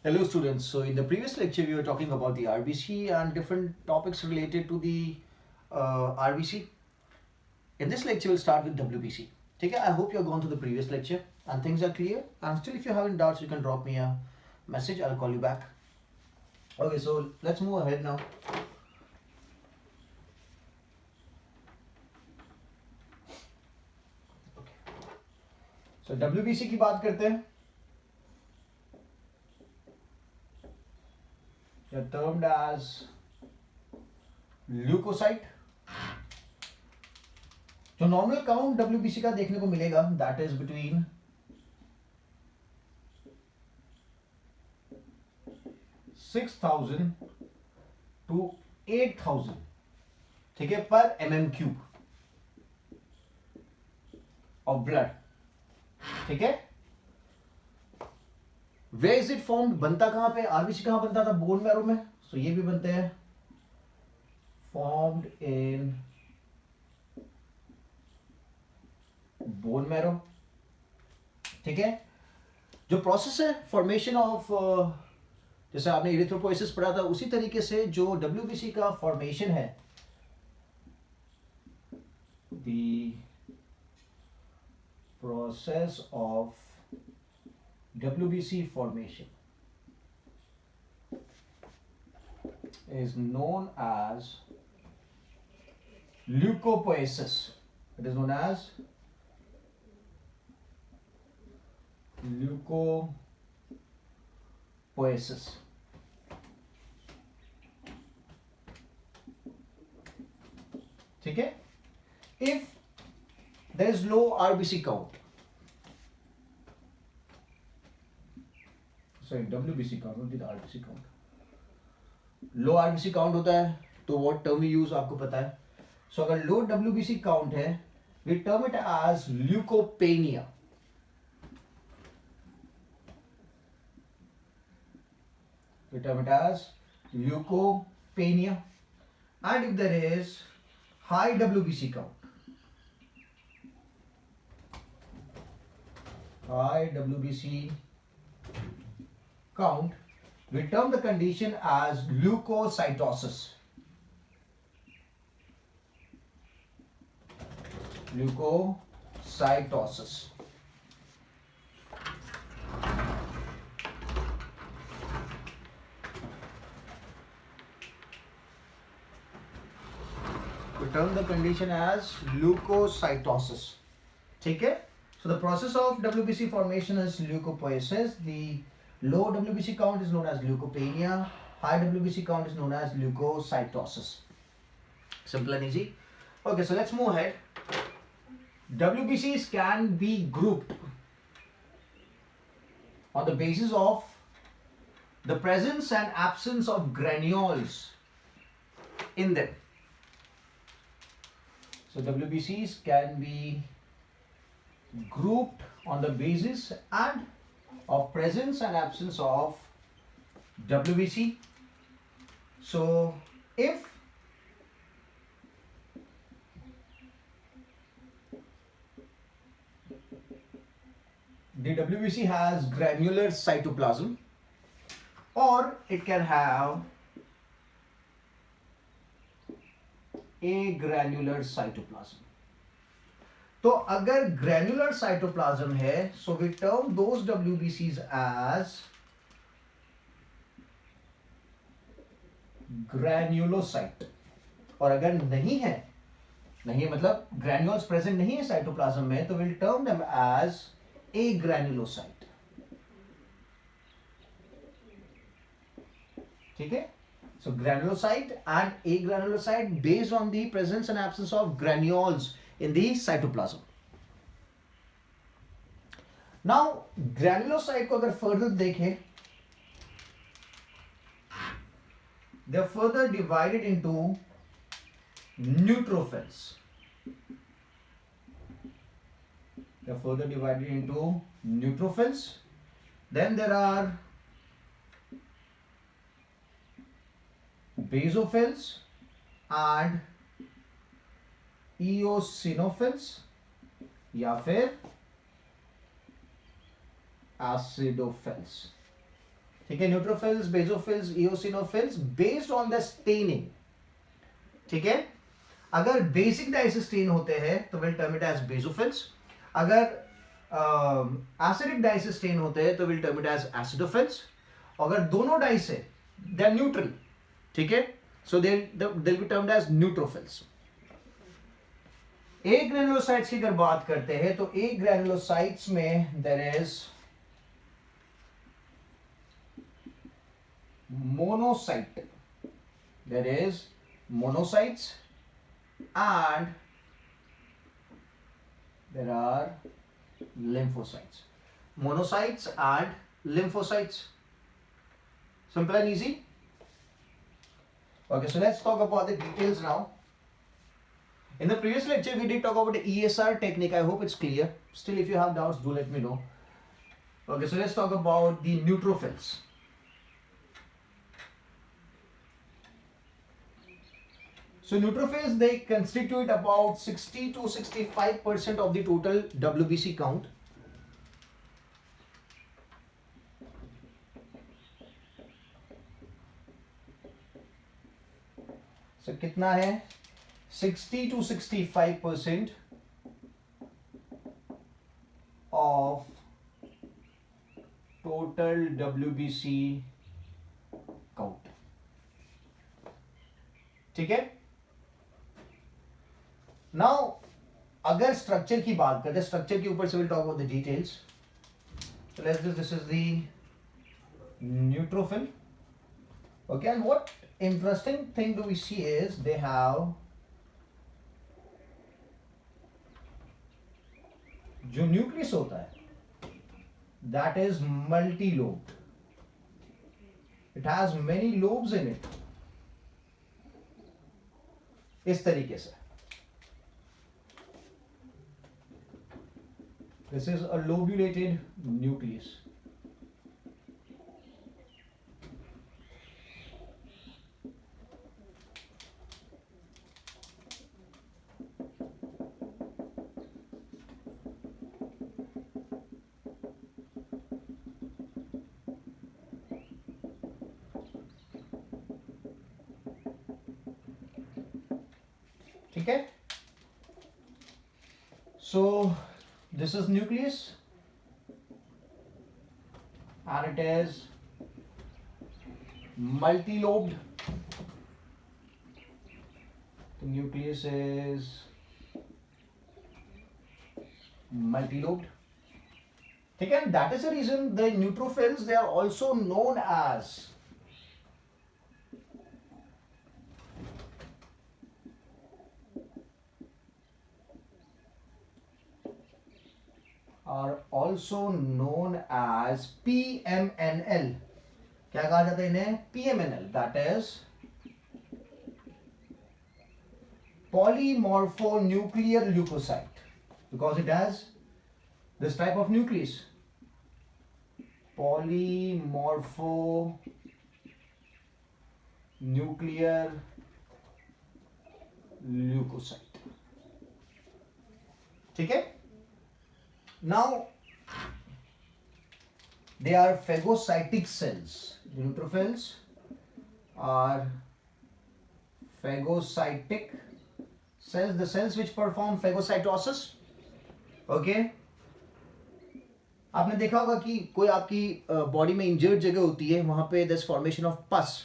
Hello students, so in the previous lecture we were talking about the RBC and different topics related to the RBC. In this lecture we'll start with WBC. Okay, I hope you have gone through the previous lecture and things are clear, and still if you have any doubts you can drop me a message, I'll call you back. Okay, so let's move ahead now. So WBC की बात करते हैं. They're termed as leukocyte. जो normal count WBC का देखने को मिलेगा that is between 6,000 to 8,000, ठीक है, पर mm³ ऑफ ब्लड. ठीक है. वे इज इट फॉर्म्ड, बनता कहां पे, आरबीसी कहां बनता था, बोन मैरो में. सो ये भी बनते हैं फॉर्म्ड इन बोन मैरो. ठीक है. जो प्रोसेस है फॉर्मेशन ऑफ, जैसे आपने इरिथ्रोपोइसिस पढ़ा था उसी तरीके से जो डब्ल्यूबीसी का फॉर्मेशन है, the process of WBC formation is known as leukopoiesis. It is known as leukopoiesis. ठीक है. If there is low RBC count, sorry, WBC count, not the RBC count. Low RBC count होता है तो what term we use आपको पता है. So अगर low WBC count है we term it as leukopenia. We term it as leukopenia. And if there is high WBC count, high WBC count, we term the condition as leukocytosis. Leukocytosis. We term the condition as leukocytosis. ठीक है. So the process of WBC formation is leukopoiesis. The low WBC count is known as leukopenia. High WBC count is known as leukocytosis. Simple and easy. Okay, so let's move ahead. WBCs can be grouped on the basis of the presence and absence of granules in them. So WBCs can be grouped on the basis and of presence and absence of WBC. So if the WBC has granular cytoplasm, or it can have agranular cytoplasm. तो अगर granular cytoplasm है so we term those WBCs as granulocyte. और अगर नहीं है, नहीं मतलब ग्रैन्युल्स present नहीं है साइटोप्लाज्म में, तो will term them as agranulocyte. ठीक है. So granulocyte and agranulocyte based on the presence and absence of granules in the cytoplasm. Now granulocyte को अगर further देखें, they are further divided into neutrophils. They are further divided into neutrophils. Then there are basophils and eosinophils या फिर acidophils. ठीक है, neutrophils, basophils, eosinophils based on the staining. ठीक है, अगर बेसिक डाइस स्टेन होते हैं तो will term it as basophils, अगर एसिडिक डाइस स्टेन होते हैं तो will term it as acidophils, अगर दोनों डाइस है दे आर न्यूट्रल, ठीक है, so they will be termed as neutrophils. Agranulocytes की अगर बात करते हैं तो ए ग्रेनुलोसाइट्स में there is monocyte, there is monocytes and there are lymphocytes, monocytes and lymphocytes, simple and easy. Okay, so let's talk about the details now. In the previous lecture we did talk about the ESR technique. I hope it's clear. Still, if you have doubts, do let me know. Okay, so let's talk about the neutrophils. So neutrophils, they constitute about 60 to 65% of the total WBC count. So कितना है? 60 to 65% of total WBC count. ठीक है? Now, अगर structure की बात करते हैं, structure के ऊपर से will talk about the details. So let's do this is the neutrophil. Okay, and what interesting thing do we see is they have जो न्यूक्लियस होता है that is multi-lobed. It has many lobes in it. इस तरीके से this is a lobulated nucleus. ठीक है, so this is nucleus and it is multi-lobed. The nucleus is multi-lobed. ठीक है, and that is the reason the neutrophils, they are also known as PMNL. क्या कहा जाता है इन्हें? PMNL, that is polymorphonuclear leukocyte, because it has this type of nucleus, polymorphonuclear leukocyte. ठीक है, now they are phagocytic cells. The neutrophils are phagocytic cells, the cells which perform phagocytosis. Okay, आपने देखा होगा कि कोई आपकी बॉडी में injured जगह होती है, वहां पे दिस फॉर्मेशन ऑफ पस.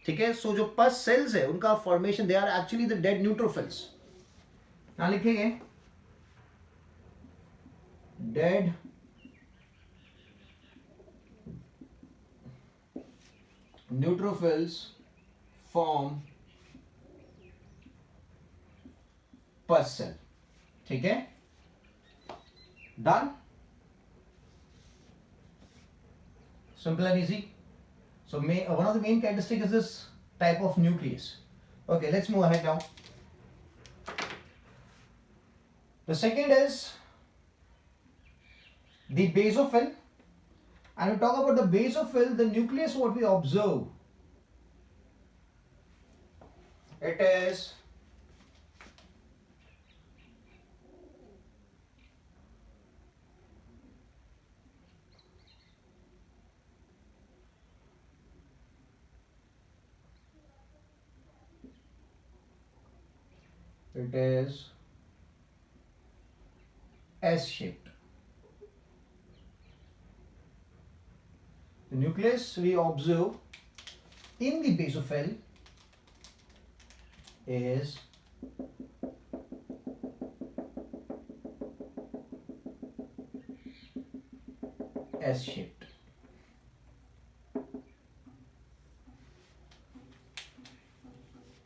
ठीक है, सो जो पस सेल्स है उनका formation, they are actually the dead neutrophils. ना लिखेंगे dead neutrophils form pus cell. ठीक है, done, simple and easy. So one of the main characteristics is this type of nucleus. Okay, let's move ahead now. The second is the basophil. And we talk about the basophil, the nucleus, what we observe, it is it is S-shaped. The nucleus we observe in the basophil is S-shaped.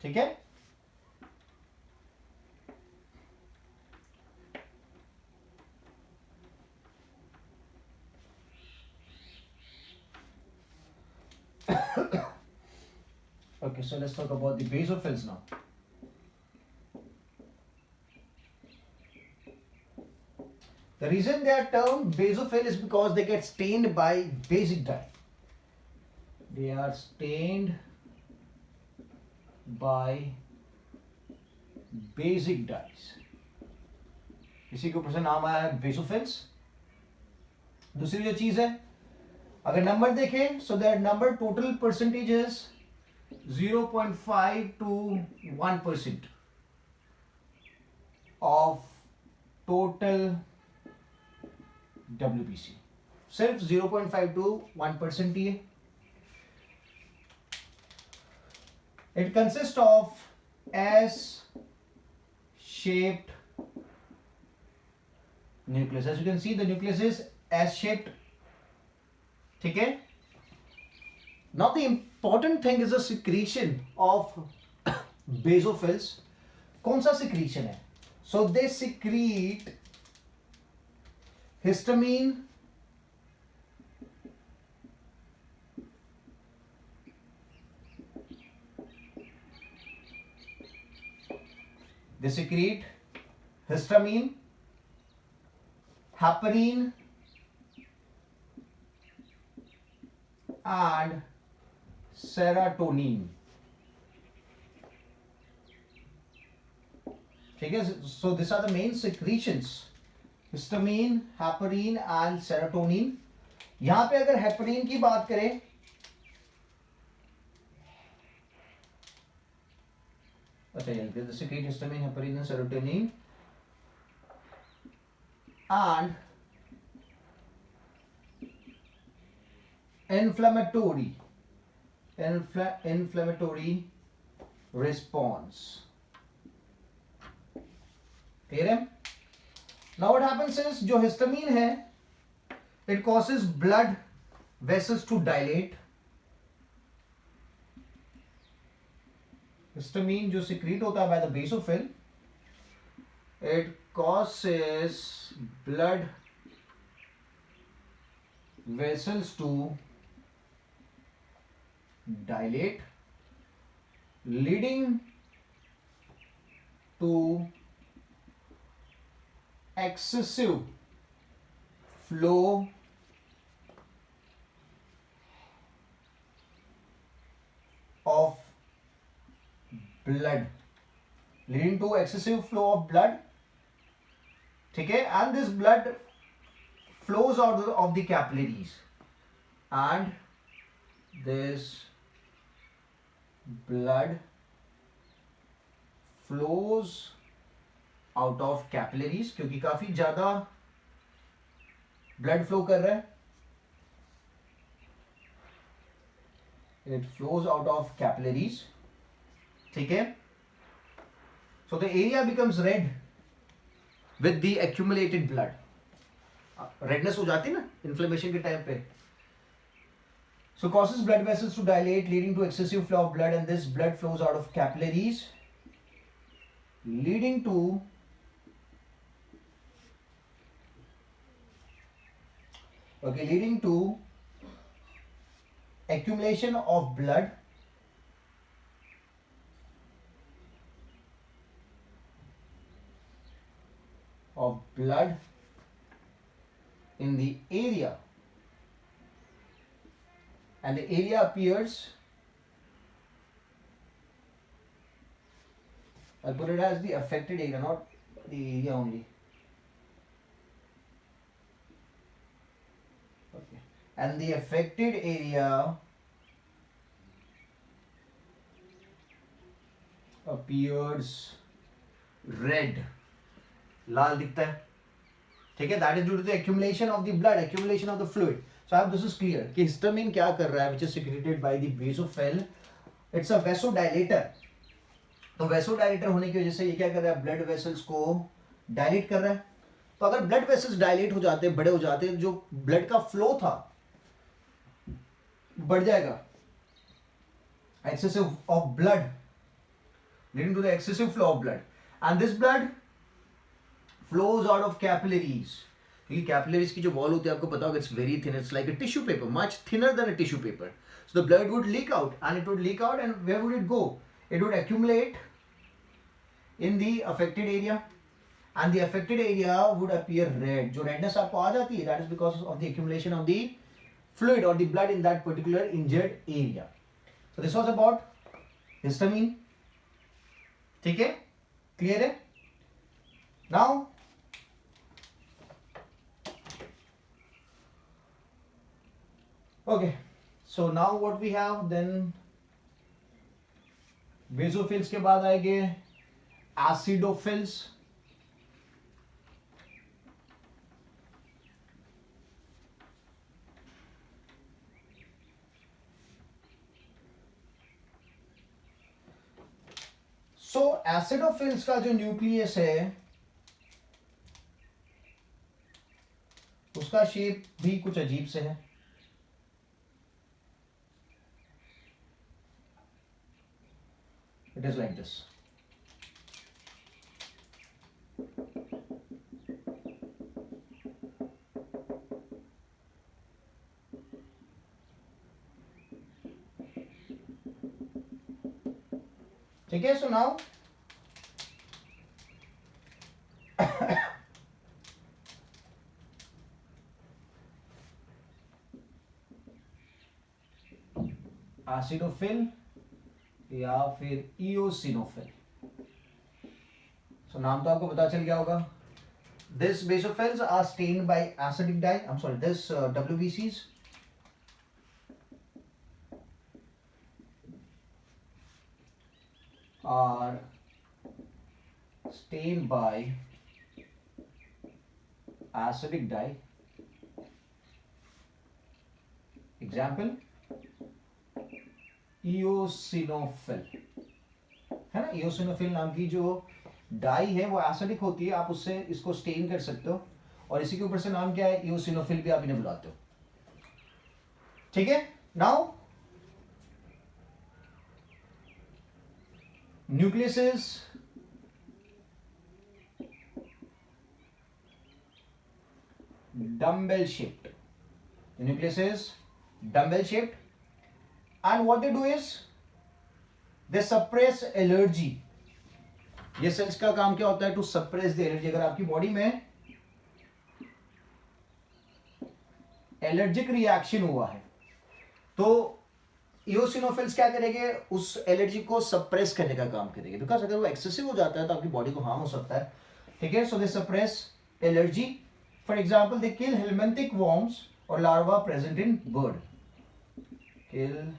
ठीक है? Okay, so let's talk about the basophils now. The reason they are termed basophil is because they get stained by basic dye. They are stained by basic dyes. इसी के ऊपर से नाम आया है basophils. दूसरी जो चीज है, अगर नंबर देखें, so that number total percentage is 0.5 to 1% of total WBC. सिर्फ 0.5 to 1% ही है. It consists of S-shaped nucleus. As you can see, the nucleus is S-shaped. ठीक है? Now the important thing is the secretion of basophils. कौन सा secretion है? So they secrete histamine, heparin, and serotonin. ठीक है? So these are the main secretions: histamine, heparin and serotonin. यहाँ पे अगर heparin की बात करें, अच्छा यहाँ पे secrete histamine, heparin and serotonin and inflammatory response. Clear है? Now what happens is, जो histamine है, it causes blood vessels to dilate. Histamine जो secrete होता है by the basophil, it causes blood vessels to dilate, leading to excessive flow of blood, ठीक है? And this blood flows out of the capillaries, and this blood flows out of capillaries क्योंकि काफी ज्यादा blood flow कर रहा है. It flows out of capillaries. ठीक है? So the area becomes red with the accumulated blood. Redness हो जाती है ना inflammation के टाइम पे. So causes blood vessels to dilate, leading to excessive flow of blood, and this blood flows out of capillaries, leading to accumulation of blood in the area, and the area appears, I'll put it as the affected area, not the area only. Okay. And the affected area appears red, लाल दिखता है, ठीक है. That is due to the accumulation of the blood, accumulation of the fluid. So I hope this is clear कि histamine क्या कर रहा है, which is secreted by the basophil. It's a vasodilator. तो वेसोडाइलेटर होने की वजह से ये क्या कर रहा है, ब्लड वेसल्स को डायलेट कर रहा है. तो अगर ब्लड वेसल्स डायलेट हो जाते हैं, बड़े हो जाते हैं, जो ब्लड का फ्लो था बढ़ जाएगा. Excessive of blood, leading to the excessive flow of blood, and this blood flows out of capillaries. क्योंकि capillaries की जो wall होती है आपको पता होगा, it's very thin, it's like a tissue paper, much thinner than a tissue paper. So the blood would leak out, and it would leak out, and where would it go? It would accumulate in the affected area, and the affected area would appear red. जो redness आपको आ जाती है, that is because of the accumulation of the fluid or the blood in that particular injured area. So this was about histamine. ठीक है, clear है. Now okay, so now what we have then, basophils के बाद आएंगे acidophils. सो acidophils का जो nucleus है उसका शेप भी कुछ अजीब से है. It is like this. ठीक है. सो नाउ एसिडोफिल या फिर इओसिनोफिल. सो नाम तो आपको पता चल गया होगा. This basophils are stained by acidic dye, I am sorry, this WBCs are stained by acidic dye. Example, eosinophil है ना. eosinophil नाम की जो डाई है वो एसिडिक होती है, आप उससे इसको स्टेन कर सकते हो, और इसी के ऊपर से नाम क्या है, eosinophil भी आप इन्हें बुलाते हो. ठीक है. Now nucleus is dumbbell shaped. The nucleus is dumbbell shaped, and what they do is they suppress allergy. ये सेल्स का काम क्या होता है, टू सप्रेस द एलर्जी. अगर आपकी बॉडी में एलर्जिक रिएक्शन हुआ है तो इओसिनोफिल्स क्या करेंगे, उस एलर्जी को सप्रेस करने का काम करेंगे. बिकॉज अगर वो एक्सेसिव हो जाता है तो आपकी बॉडी को हार्म हो सकता है. ठीक है. So they suppress allergy. For example, they kill helminthic worms और larva present in bird. Kill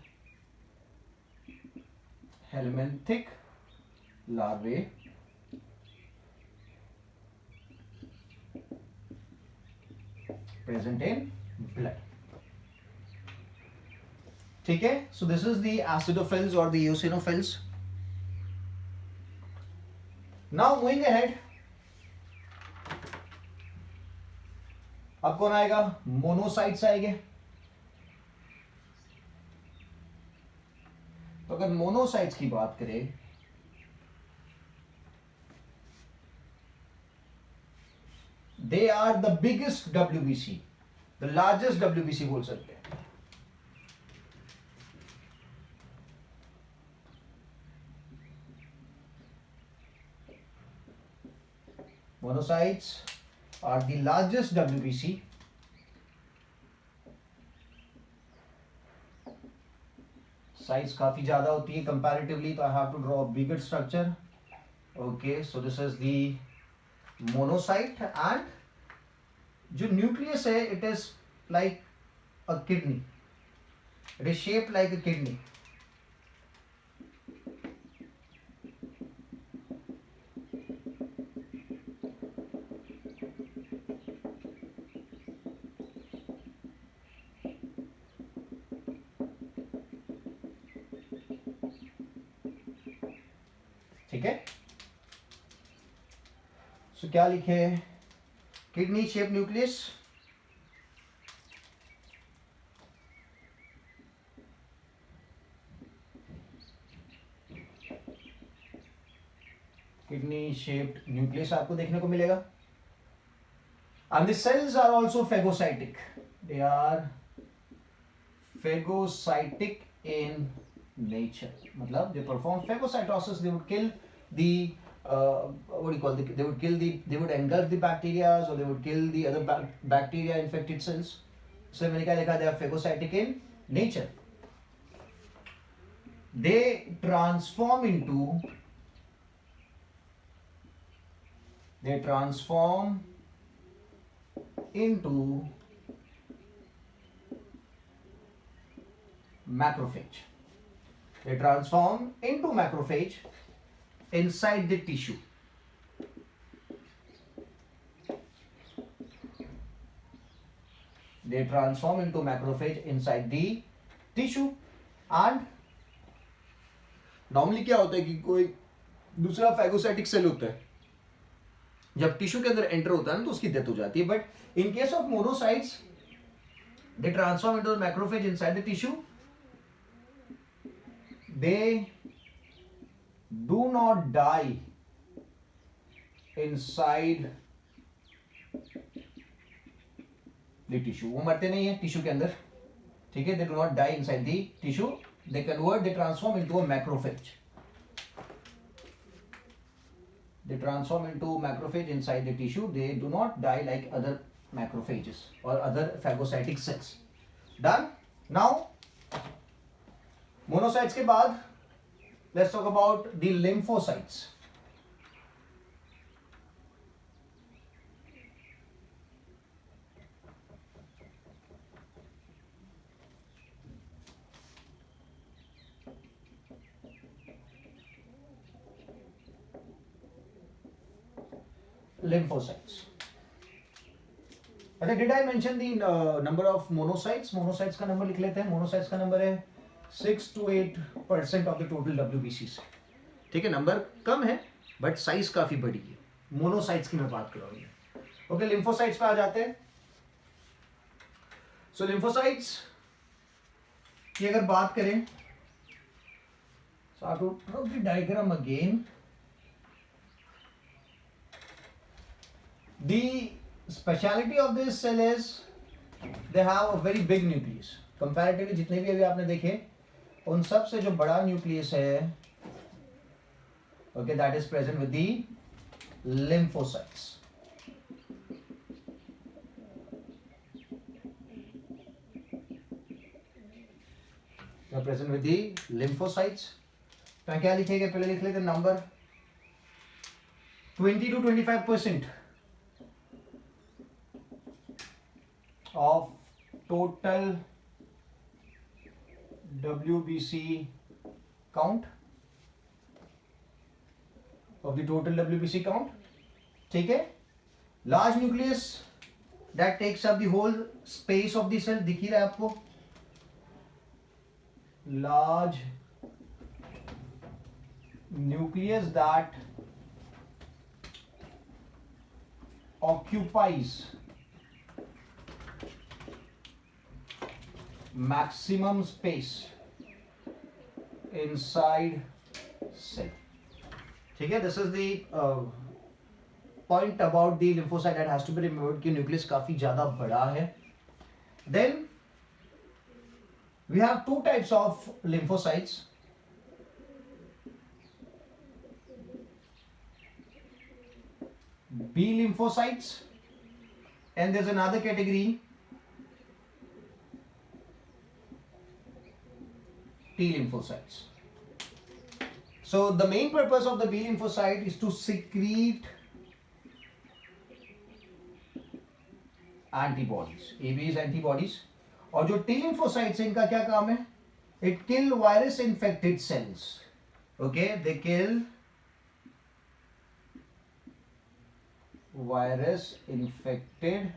helminthic larvae present in blood. ठीक है. So this is the acidophils और the eosinophils. Now moving ahead, अब कौन आएगा, मोनोसाइट्स आएंगे. तो अगर मोनोसाइट्स की बात करें, they are the biggest WBC, the largest WBC बोल सकते हैं. Monocytes are the largest WBC. Size काफी ज्यादा होती है comparatively, तो I have to draw a bigger structure. Okay, so this is the monocyte, and जो nucleus है, it is like a kidney. It is shaped like a kidney. ठीक है। सो क्या लिखे, kidney shape nucleus, kidney shaped nucleus आपको देखने को मिलेगा। And the cells are also phagocytic. They are phagocytic in nature. मतलब they perform phagocytosis. They would kill the what do you call the, they would kill the, they would engulf the bacteria, or they would kill the other bacteria infected cells. So मैंने क्या लिखा, they are phagocytic in nature. They transform into macrophage. They transform into macrophage inside the tissue. They transform into macrophage inside the tissue. And normally क्या होता है कि कोई दूसरा phagocytic cell होता है, जब टिश्यू के अंदर एंटर होता है ना तो उसकी डेथ हो जाती है. But in case of monocytes they transform into macrophage inside the tissue. They do not die inside the tissue. वो मरते नहीं है टिश्यू के अंदर, ठीक है. They do not die inside the tissue. They convert, they transform into a macrophage. They transform into macrophage inside the tissue. They do not die like other macrophages or other phagocytic cells. Done? Now, monocytes के बाद, let's talk about the lymphocytes. Lymphocytes. अच्छा, did I mention the number of monocytes? Monocytes का number लिख लेते हैं. Monocytes का number है 6 to 8% of the total WBCs. ठीक है, नंबर कम है बट साइज काफी बड़ी है. मोनोसाइट्स की मैं बात कर रहा हूँ. ओके, लिम्फोसाइट्स पे आ जाते हैं. सो लिम्फोसाइट्स की अगर बात करें, so I have to draw the diagram again. The speciality of this cell is they have a very big nucleus. Comparatively जितने भी अभी आपने देखे उन सब से जो बड़ा न्यूक्लियस है, okay, that is present with the lymphocytes. They are present with the lymphocytes. तो क्या लिखेंगे, पहले लिख लेते number 20 to 25% of total WBC count, ठीक है. Large nucleus that takes up the whole space of the cell, दिख ही रहा है आपको. large nucleus that occupies maximum space inside cell. ठीक है, this is the point about the lymphocyte that has to be remembered कि nucleus काफी ज्यादा बड़ा है. Then we have two types of lymphocytes. B lymphocytes, and there's another category, T lymphocytes. So the main purpose of the B lymphocyte is to secrete antibodies. AB is antibodies. और जो T lymphocytes इनका क्या काम है? It kill virus infected cells. Okay, they kill virus infected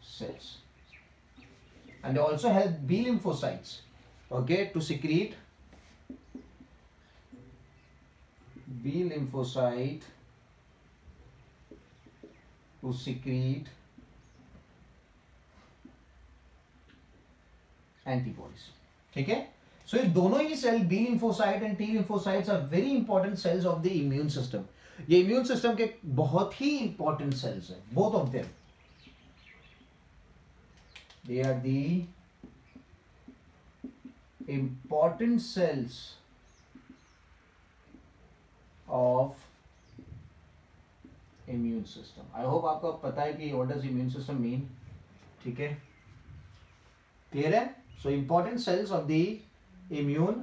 cells, and they also help B lymphocytes, okay, to secrete B lymphocyte to secrete antibodies. ठीक है, so ये दोनों ही cell B lymphocyte and T lymphocytes are very important cells of the immune system. ये immune system के बहुत ही important cells हैं, both of them. They are the important cells of immune system. I hope आपको पता है कि what does immune system mean. ठीक है, क्लियर है. So important cells of the immune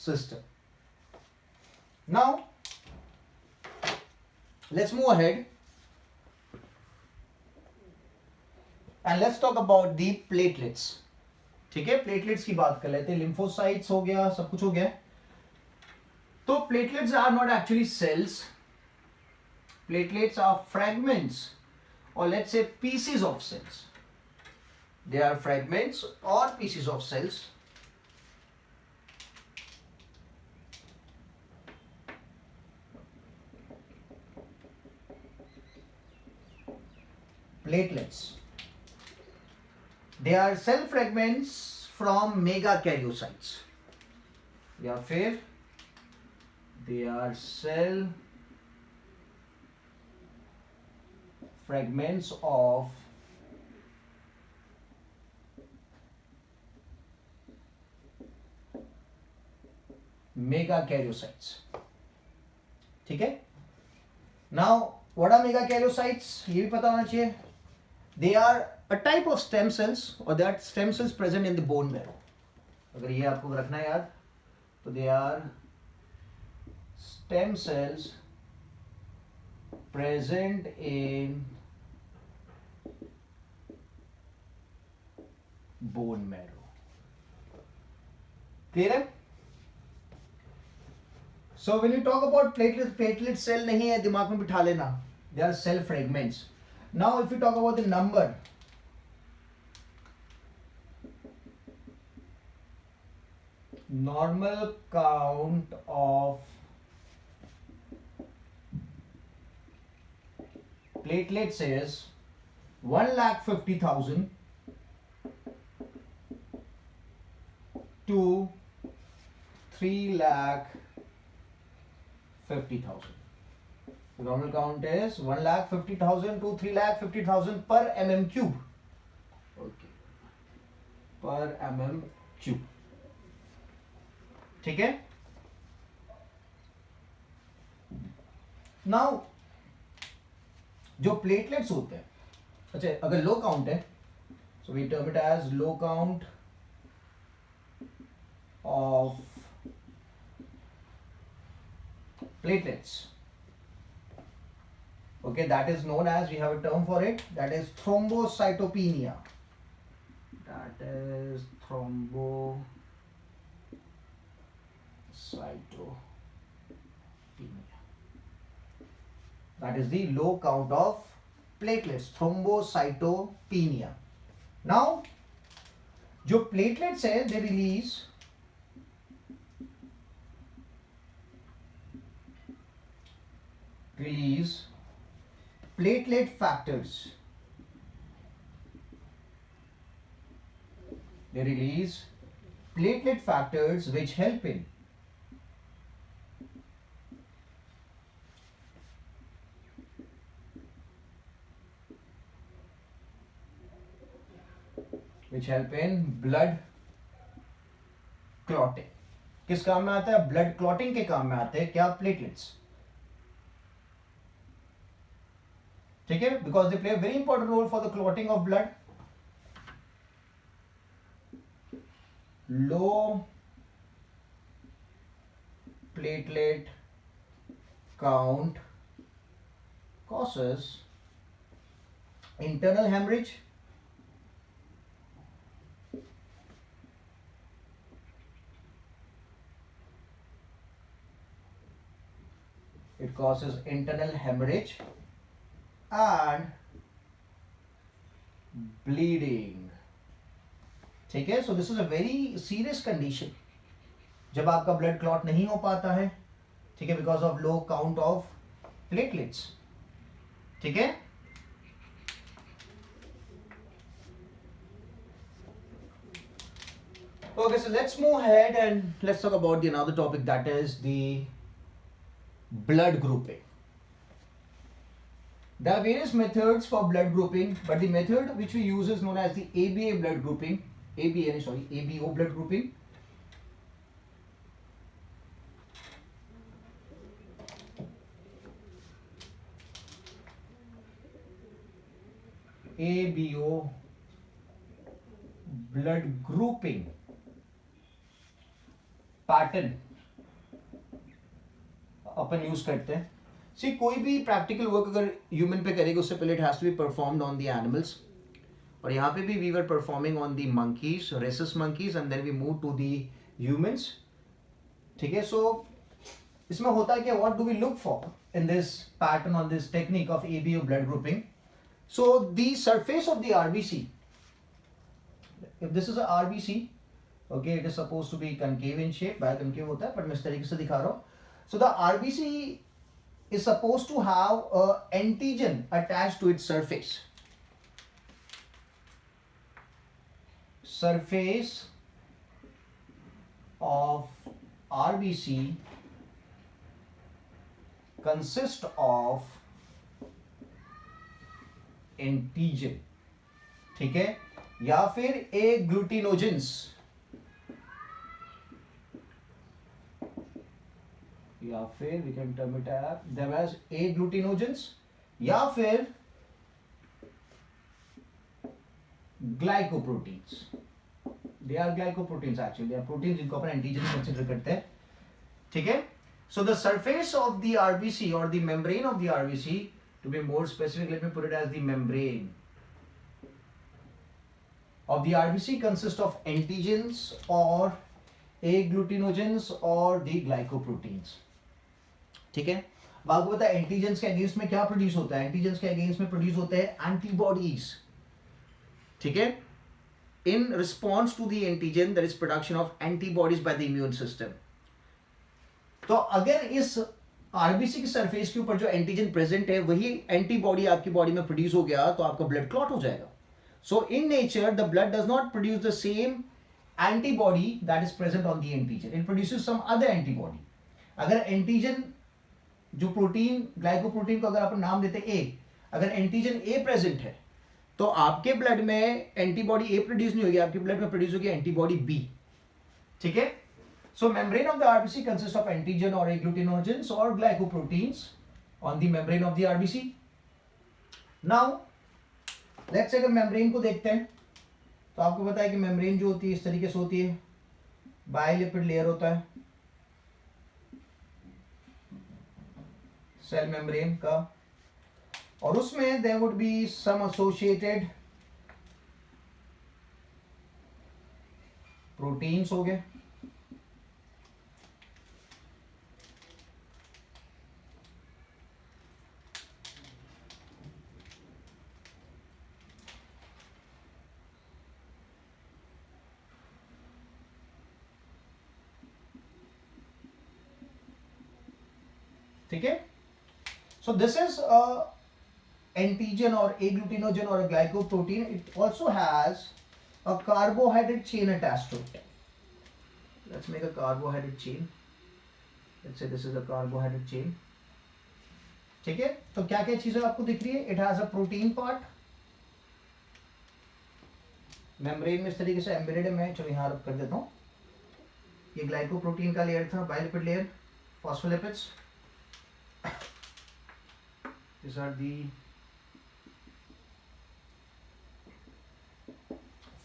system. Now let's move ahead and let's talk about the platelets. ठीक है, platelets की बात कर लेते हैं. लिम्फोसाइट्स हो गया, सब कुछ हो गया. तो platelets are not actually cells. Platelets are fragments or let's say pieces of cells. They are fragments or pieces of cells. Platelets. They are cell fragments from megakaryocytes. या फिर they are cell fragments of megakaryocytes. ठीक है. Now what are megakaryocytes? ये भी पता होना चाहिए. They are a type of stem cells or they are stem cells present in the bone marrow. अगर ये आपको रखना है याद, तो they are stem cells present in bone marrow. Clear है? So when you talk about platelets, platelet cell नहीं है, दिमाग में बिठा लेना. They are cell fragments. Now if you talk about the number, normal count of platelets is 1,50,000 to 3,50,000. The normal count is 1,50,000 to 3,50,000 per mm cube. Okay. Per mm cube. ठीक है. Now जो platelets होते हैं, अच्छा अगर लो count है, so we term it as low count of platelets. Okay, that is known as, we have a term for it, that is thrombocytopenia. That is thrombocytopenia. That is the low count of platelets, thrombocytopenia. Now जो platelets है, they release platelet factors. They release platelet factors which help in blood clotting. किस काम में आता है? Blood clotting के काम में आते हैं क्या? प्लेटलेट्स. ठीक है, because they play a very important role for the clotting of blood. Low platelet count causes internal hemorrhage, it causes internal hemorrhage and bleeding. ठीक है, so this is a very serious condition जब आपका blood clot नहीं हो पाता है. ठीक है, because of low count of platelets, ठीक है। Okay, so let's move ahead and let's talk about the another topic, that is the blood grouping. There are various methods for blood grouping, but the method which we use is known as the ABA blood grouping, ABO blood grouping. ABO blood grouping pattern अपन use करते हैं। सी कोई भी practical work अगर human पे करेगा उससे पहले it has to be performed on the animals, और यहाँ पे भी we were performing on the monkeys, rhesus monkeys, and then we move to the humans, ठीक है। सो इसमें होता है कि what do we look for in this pattern on this technique of ABO blood grouping. So the surface of the RBC, if this is a RBC, okay, it is supposed to be concave in shape, biconcave होता है, but मैं इस तरीके से दिखा रहा हूँ। So the RBC is supposed to have a antigen attached to its surface. Surface of RBC consists of antigen, ठीक है, या फिर agglutinogens, या फिर we can term it as agglutinogens, या फिर glycoproteins. They are glycoproteins actually. They are proteins जिनको अपन antigen consider करते हैं, ठीक है। So the surface of the RBC or the membrane of the RBC, to be more specific, let me put it as the membrane of the RBC consists of antigens or agglutinogens or the glycoproteins, ठीक है। आपको पता है antigens के against में क्या produce होता है? एंटीजेंस के अगेंस्ट में प्रोड्यूस होते हैं एंटीबॉडीज, ठीक है। In response to the antigen there is production of antibodies by the immune system. तो अगर इस आरबीसी की सरफेस के ऊपर जो एंटीजन प्रेजेंट है वही एंटीबॉडी आपकी बॉडी में प्रोड्यूस हो गया तो आपका ब्लड क्लॉट हो जाएगा। So in nature the blood does not produce the same antibody that is present on the antigen, it produces some other antibody. अगर एंटीजन जो प्रोटीन, ग्लाइकोप्रोटीन को अगर अपन नाम देते ए, अगर एंटीजन ए प्रेजेंट है तो आपके ब्लड में एंटीबॉडी ए प्रोड्यूस नहीं होगी, आपके ब्लड में प्रोड्यूस होगी एंटीबॉडी बी, ठीक है। So membrane of the RBC consist of antigen और एग्लूटिनोजेंस और glycoproteins on the membrane of the RBC. Now let's say अगर मेम्ब्रेन को देखते हैं तो आपको पता है कि मेम्ब्रेन जो होती है इस तरीके से होती है, बाइलिपिड लेयर होता है सेल मेम्ब्रेन का, और उसमें there would be some associated proteins हो गए, ठीक है। So this is a antigen or agglutinogen or a glycoprotein. It also has a carbohydrate chain attached to it. Let's make a carbohydrate chain. Let's say this is a carbohydrate chain. ठीक है, तो क्या क्या चीजें आपको दिख रही है? It has a protein part. Membrane में इस तरीके से एम्बेडेड है, मैं चलो यहाँ रब कर देता हूँ। ये ग्लाइकोप्रोटीन का लेयर था, bilipid layer, phospholipids. These are the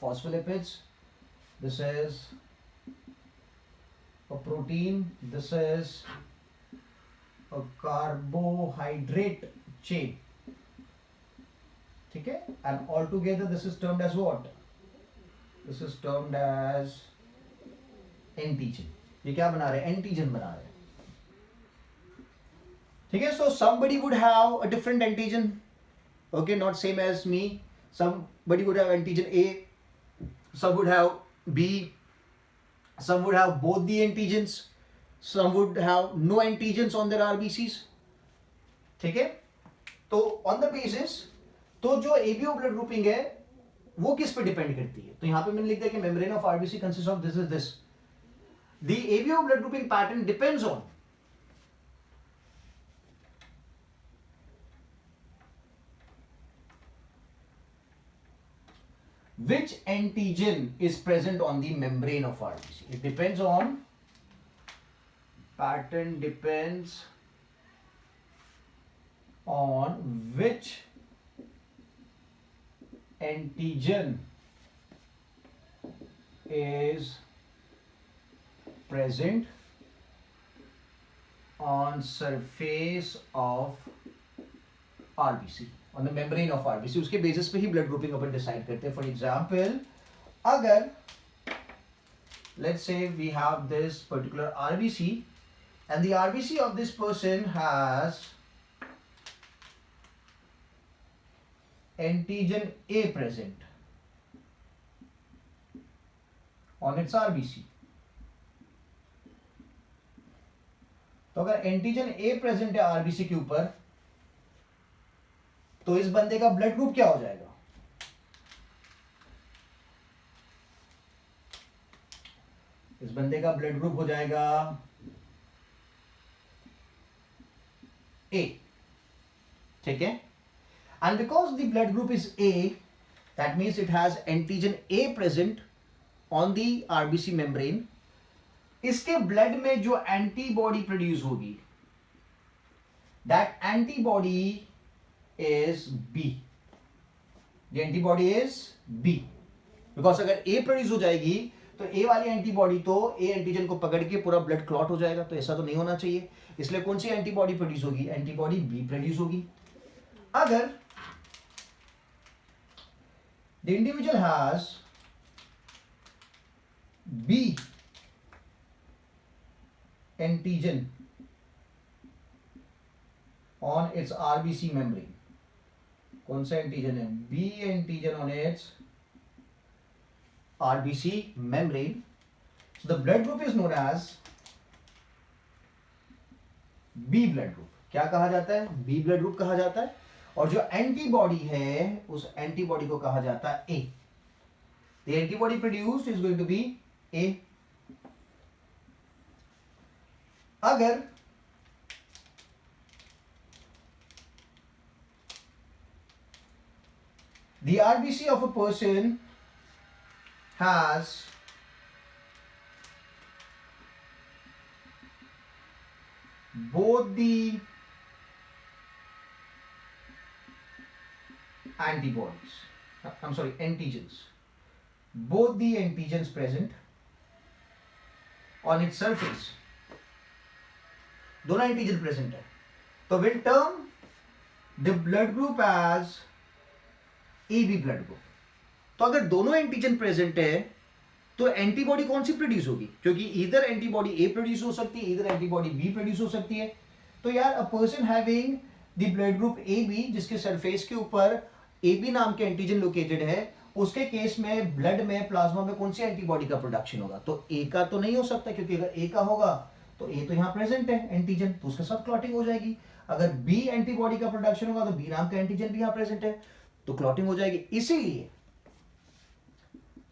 phospholipids. This is a protein. This is a carbohydrate chain. ठीक है, and altogether this is termed as what? This is termed as antigen. ये क्या बना रहे हैं? एंटीजन बना रहे हैं, ठीक है। So somebody would have a different antigen, okay, not same as me. Somebody would have antigen A, some would have B, some would have both the antigens, some would have no antigens on their RBCs. ठीक है, तो on the basis, तो जो ABO blood grouping है वो किस पे depend करती है, तो यहां पे मैंने लिख दिया कि membrane of RBC consist of this is this, the ABO blood grouping pattern depends on which antigen is present on the membrane of RBC. It depends on, pattern depends on which antigen is present on surface of RBC, on the membrane of RBC. उसके basis पे ही blood grouping अपन decide करते हैं. For example, अगर let's say we have this particular RBC and the RBC of this person has antigen A present on its RBC. तो अगर antigen A present है RBC के ऊपर, तो इस बंदे का ब्लड ग्रुप क्या हो जाएगा? इस बंदे का ब्लड ग्रुप हो जाएगा A. ठीक है, and because the blood group is A, that means it has antigen A present on the RBC membrane. इसके ब्लड में जो एंटीबॉडी प्रोड्यूस होगी, that antibody is B. The antibody is B. Because अगर A produce हो जाएगी तो A वाली antibody तो A एंटीजन को पकड़ के पूरा ब्लड क्लॉट हो जाएगा, तो ऐसा तो नहीं होना चाहिए. इसलिए कौन सी एंटीबॉडी प्रोड्यूस होगी? एंटीबॉडी B प्रोड्यूस होगी. अगर the individual has B antigen on its RBC membrane, कौन सा एंटीजन है? B antigen on its RBC membrane. So the blood group is known as B blood group. क्या कहा जाता है? B blood group कहा जाता है. और जो एंटीबॉडी है उस एंटीबॉडी को कहा जाता है A. The antibody produced is going to be A. अगर the RBC of a person has both the antibodies, I'm sorry, antigens, both the antigens present on its surface, दोनों एंटीजन प्रेजेंट है, तो will term the blood group as AB blood group. तो अगर दोनों antigen present है तो antibody कौन सी produce होगी? क्योंकि इधर एंटीबॉडी A प्रोड्यूस हो सकती है, इधर एंटीबॉडी B प्रोड्यूस हो सकती है. तो यार a person having the blood group AB, जिसके सरफेस के ऊपर AB नाम के एंटीजन लोकेटेड है, उसके केस में ब्लड में, प्लाज्मा में कौन सी एंटीबॉडी का प्रोडक्शन होगा? तो A का तो नहीं हो सकता, क्योंकि अगर A का होगा तो A तो यहाँ प्रेजेंट है एंटीजन, तो उसके साथ क्लॉटिंग हो जाएगी. अगर B एंटीबॉडी का प्रोडक्शन होगा तो B नाम का एंटीजन भी यहाँ प्रेजेंट है, तो क्लॉटिंग हो जाएगी. इसीलिए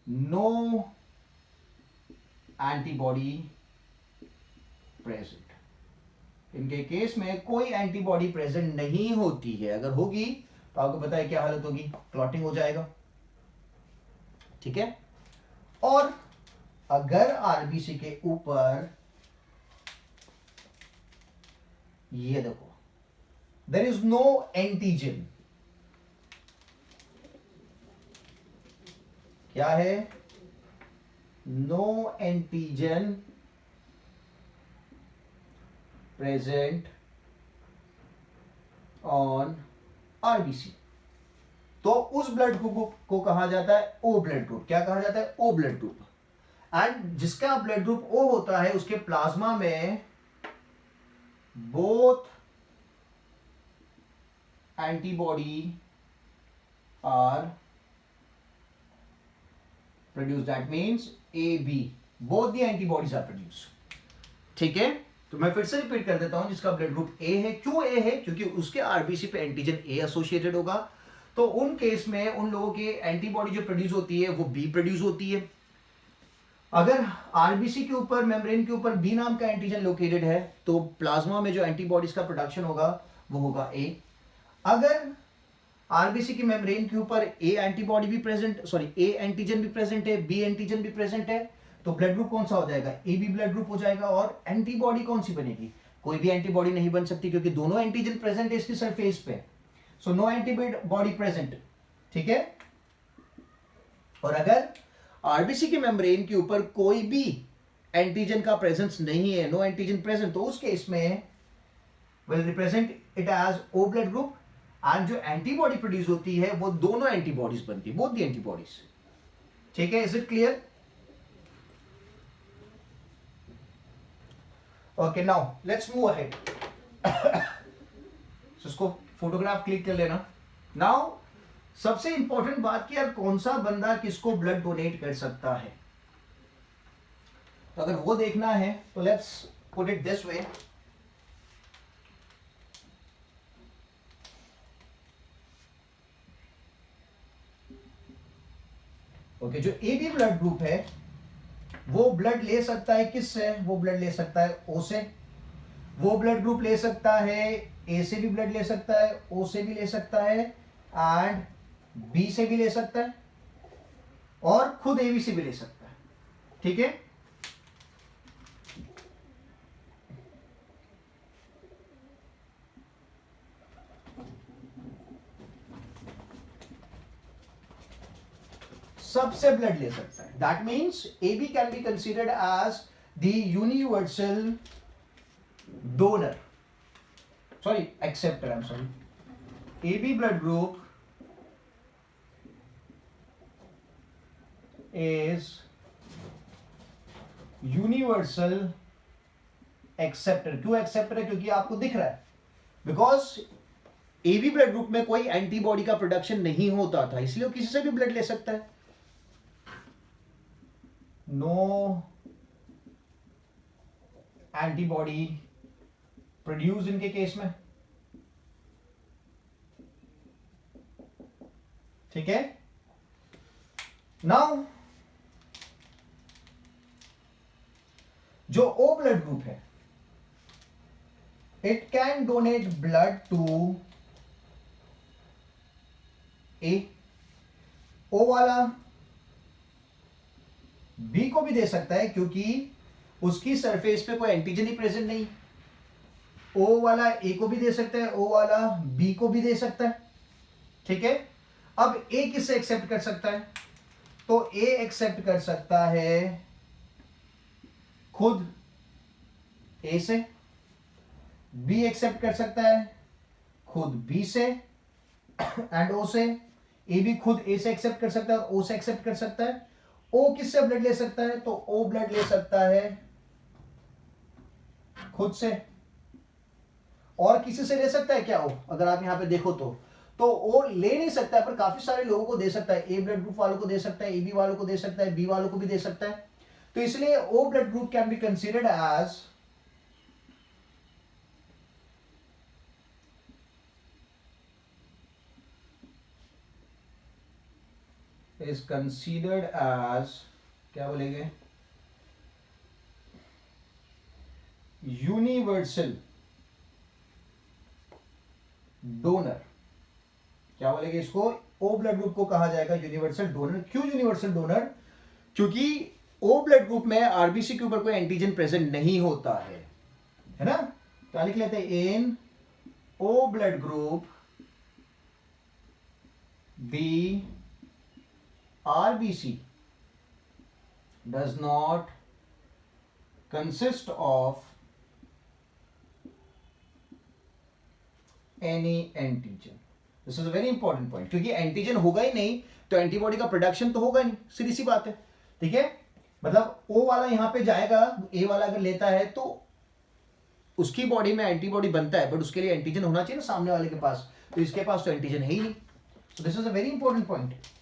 नो एंटीबॉडी प्रेजेंट. इनके केस में कोई एंटीबॉडी प्रेजेंट नहीं होती है. अगर होगी तो आपको पता है क्या हालत होगी? क्लॉटिंग हो जाएगा. ठीक है. और अगर आरबीसी के ऊपर ये देखो, देयर इज नो एंटीजन, क्या है? No antigen present on RBC, तो उस ब्लड ग्रुप को कहा जाता है O ब्लड ग्रुप. क्या कहा जाता है? O blood group. एंड जिसका ब्लड ग्रुप O होता है उसके प्लाज्मा में both antibody are produced. That means AB, both the antibodies are produced. ठीक है, तो मैं फिर से रिपीट कर देता हूं, जिसका ब्लड ग्रुप ए है। क्यों ए है? क्योंकि उसके आरबीसी पे एंटीजन ए एसोसिएटेड होगा, तो उन केस में उन लोगों की एंटीबॉडी जो प्रोड्यूस होती है वो बी प्रोड्यूस होती है। अगर आरबीसी के ऊपर, मेम्ब्रेन के ऊपर बी नाम का एंटीजन लोकेटेड है, तो प्लाज्मा में जो एंटीबॉडीज का प्रोडक्शन होगा वो होगा ए। अगर आरबीसी की मेम्ब्रेन के ऊपर ए एंटीबॉडी भी प्रेजेंट, सॉरी ए एंटीजन भी प्रेजेंट है, बी एंटीजन भी प्रेजेंट है, तो ब्लड ग्रुप कौन सा हो जाएगा? ए बी ब्लड ग्रुप हो जाएगा। और एंटीबॉडी कौन सी बनेगी? कोई भी एंटीबॉडी नहीं बन सकती, क्योंकि दोनों एंटीजन प्रेजेंट है इसकी सरफेस पे, सो नो एंटीबॉडी प्रेजेंट। ठीक है, और अगर आरबीसी के मेम्ब्रेन के ऊपर कोई भी एंटीजन का प्रेजेंस नहीं है, नो एंटीजन प्रेजेंट, तो उस केस में will represent it as O blood group, and जो एंटीबॉडी प्रोड्यूस होती है वो दोनों एंटीबॉडीज बनती है, बोथ द एंटीबॉडीज। ठीक है, is it clear? Okay, now let's move ahead. इसको फोटोग्राफ क्लिक कर लेना। नाउ सबसे इंपॉर्टेंट बात कि यार कौन सा बंदा किसको ब्लड डोनेट कर सकता है, तो अगर वो देखना है तो let's put it this way. Okay, जो ए बी ब्लड ग्रुप है वो ब्लड ले सकता है किससे? वो ब्लड ले सकता है ओ से। वो ब्लड ग्रुप ले सकता है ए से भी ब्लड ले सकता है, ओ से भी ले सकता है, एंड बी से भी ले सकता है, और खुद ए बी से भी ले सकता है। ठीक है, सबसे ब्लड ले सकता है। That means A B can be considered as the universal donor, sorry acceptor, I am sorry. A B blood group is universal acceptor. क्यों एक्सेप्टर है? क्योंकि आपको दिख रहा है, बिकॉज एबी ब्लड ग्रुप में कोई एंटीबॉडी का प्रोडक्शन नहीं होता था, इसलिए वो किसी से भी ब्लड ले सकता है। नो एंटीबॉडी प्रोड्यूस इनके केस में। ठीक है, नाउ जो ओ ब्लड ग्रुप है, it can donate blood to A. O वाला बी को भी दे सकता है, क्योंकि उसकी सरफेस पे कोई एंटीजन ही प्रेजेंट नहीं। ओ वाला ए को भी दे सकता है, ओ वाला बी को भी दे सकता है। ठीक है, अब ए किससे एक्सेप्ट कर सकता है? तो ए एक्सेप्ट कर सकता है खुद ए से, बी एक्सेप्ट कर सकता है खुद बी से एंड ओ से, ए भी खुद ए से एक्सेप्ट कर सकता है और ओ से एक्सेप्ट कर सकता है। ओ किससे ब्लड ले सकता है? तो ओ ब्लड ले सकता है खुद से, और किसी से ले सकता है क्या? ओ, अगर आप यहां पे देखो तो ओ ले नहीं सकता है, पर काफी सारे लोगों को दे सकता है। ए ब्लड ग्रुप वालों को दे सकता है, ए बी वालों को दे सकता है, बी वालों को भी दे सकता है। तो इसलिए O blood group can be considered as is considered as, क्या बोलेंगे, यूनिवर्सल डोनर। क्या बोलेंगे इसको? ओ ब्लड ग्रुप को कहा जाएगा यूनिवर्सल डोनर। क्यों यूनिवर्सल डोनर? क्योंकि ओ ब्लड ग्रुप में आरबीसी के ऊपर कोई एंटीजन प्रेजेंट नहीं होता है ना? क्या लिख लेते हैं? In O blood group B RBC does not consist of any antigen. This is a very important point, क्योंकि एंटीजन होगा ही नहीं तो एंटीबॉडी का प्रोडक्शन तो होगा नहीं, सीधी सी बात है। ठीक है, मतलब ओ वाला यहां पे जाएगा, ए वाला अगर लेता है तो उसकी बॉडी में एंटीबॉडी बनता है, बट उसके लिए एंटीजन होना चाहिए ना सामने वाले के पास, तो इसके पास तो एंटीजन है ही नहीं। सो this is a very important point.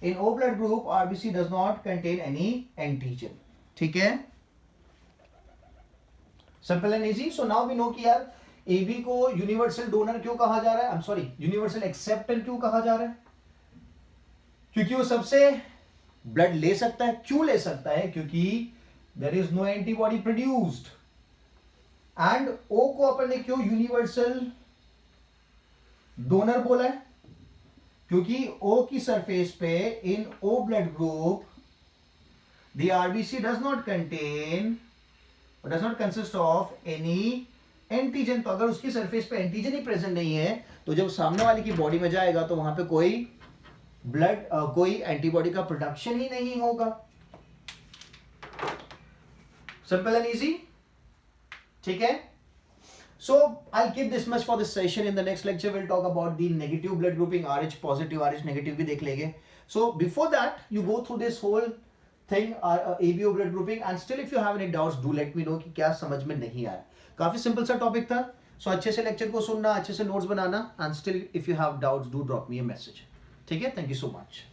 In O blood group, RBC does not contain any antigen. ठीक है, simple and easy. So now we know कि यार AB को यूनिवर्सल डोनर क्यों कहा जा रहा है, आई एम सॉरी यूनिवर्सल एक्सेप्टर क्यों कहा जा रहा है, क्योंकि वो सबसे ब्लड ले सकता है. क्यों ले सकता है, क्योंकि there is no antibody produced. And O को अपन ने क्यों यूनिवर्सल डोनर बोला है, क्योंकि O की सरफेस पे इन O blood group the RBC does not contain or does not consist of any antigen. तो अगर उसकी सरफेस पे एंटीजन ही प्रेजेंट नहीं है तो जब सामने वाले की बॉडी में जाएगा तो वहां पे कोई ब्लड कोई एंटीबॉडी का प्रोडक्शन ही नहीं होगा. Simple and easy. ठीक है. So I'll keep this much for this session. In the next lecture we'll talk about the negative blood grouping, RH positive, RH negative भी देख लेंगे. So before that you go through this whole thing, ABO blood grouping, and still if you have any doubts do let me know कि क्या समझ में नहीं आया. काफी सिंपल सा टॉपिक था. So अच्छे से लेक्चर को सुनना, अच्छे से notes banana, and still if you have doubts do drop me a message. ठीक है. Thank you so much.